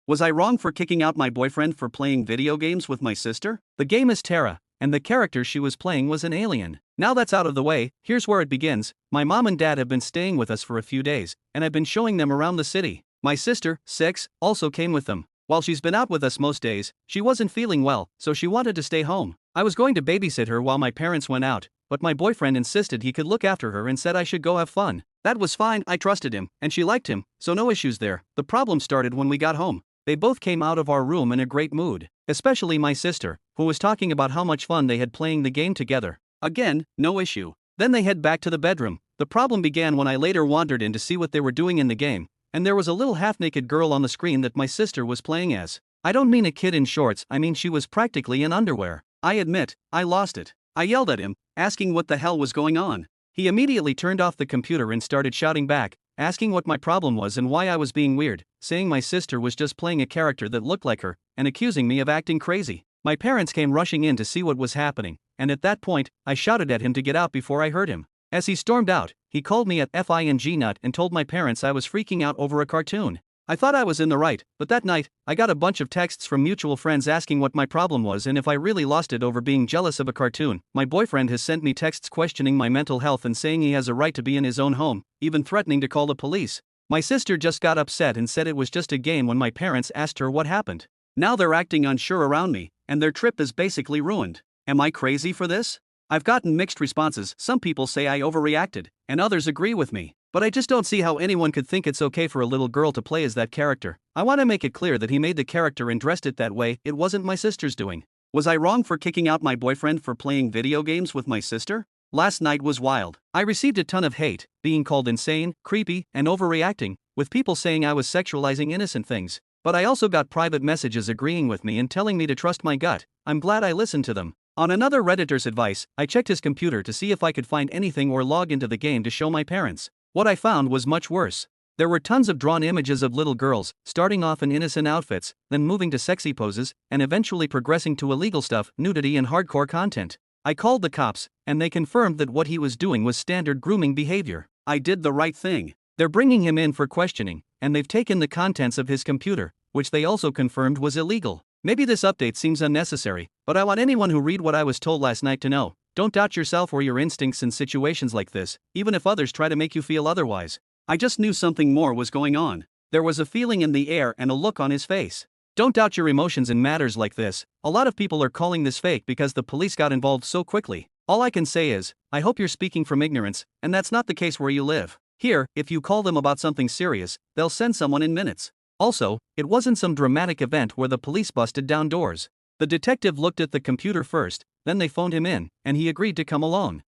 Was I wrong for kicking out my boyfriend for playing video games with my sister? The game is Terra, and the character she was playing was an alien. Now that's out of the way, here's where it begins. My mom and dad have been staying with us for a few days, and I've been showing them around the city. My sister, 6, also came with them. While she's been out with us most days, she wasn't feeling well, so she wanted to stay home. I was going to babysit her while my parents went out, but my boyfriend insisted he could look after her and said I should go have fun. That was fine, I trusted him, and she liked him, so no issues there. The problem started when we got home. They both came out of our room in a great mood, especially my sister, who was talking about how much fun they had playing the game together. Again, no issue. Then they head back to the bedroom. The problem began when I later wandered in to see what they were doing in the game, and there was a little half-naked girl on the screen that my sister was playing as. I don't mean a kid in shorts, I mean she was practically in underwear. I admit, I lost it. I yelled at him, asking what the hell was going on. He immediately turned off the computer and started shouting back, asking what my problem was and why I was being weird, saying my sister was just playing a character that looked like her, and accusing me of acting crazy. My parents came rushing in to see what was happening, and at that point, I shouted at him to get out before I hurt him. As he stormed out, he called me a FING nut and told my parents I was freaking out over a cartoon. I thought I was in the right, but that night, I got a bunch of texts from mutual friends asking what my problem was and if I really lost it over being jealous of a cartoon. My boyfriend has sent me texts questioning my mental health and saying he has a right to be in his own home, even threatening to call the police. My sister just got upset and said it was just a game when my parents asked her what happened. Now they're acting unsure around me, and their trip is basically ruined. Am I crazy for this? I've gotten mixed responses. Some people say I overreacted, and others agree with me. But I just don't see how anyone could think it's okay for a little girl to play as that character. I want to make it clear that he made the character and dressed it that way, it wasn't my sister's doing. Was I wrong for kicking out my boyfriend for playing video games with my sister? Last night was wild. I received a ton of hate, being called insane, creepy, and overreacting, with people saying I was sexualizing innocent things. But I also got private messages agreeing with me and telling me to trust my gut. I'm glad I listened to them. On another Redditor's advice, I checked his computer to see if I could find anything or log into the game to show my parents. What I found was much worse. There were tons of drawn images of little girls, starting off in innocent outfits, then moving to sexy poses, and eventually progressing to illegal stuff, nudity and hardcore content. I called the cops, and they confirmed that what he was doing was standard grooming behavior. I did the right thing. They're bringing him in for questioning, and they've taken the contents of his computer, which they also confirmed was illegal. Maybe this update seems unnecessary, but I want anyone who read what I was told last night to know. Don't doubt yourself or your instincts in situations like this, even if others try to make you feel otherwise. I just knew something more was going on. There was a feeling in the air and a look on his face. Don't doubt your emotions in matters like this. A lot of people are calling this fake because the police got involved so quickly. All I can say is, I hope you're speaking from ignorance, and that's not the case where you live. Here, if you call them about something serious, they'll send someone in minutes. Also, it wasn't some dramatic event where the police busted down doors. The detective looked at the computer first, then they phoned him in, and he agreed to come along.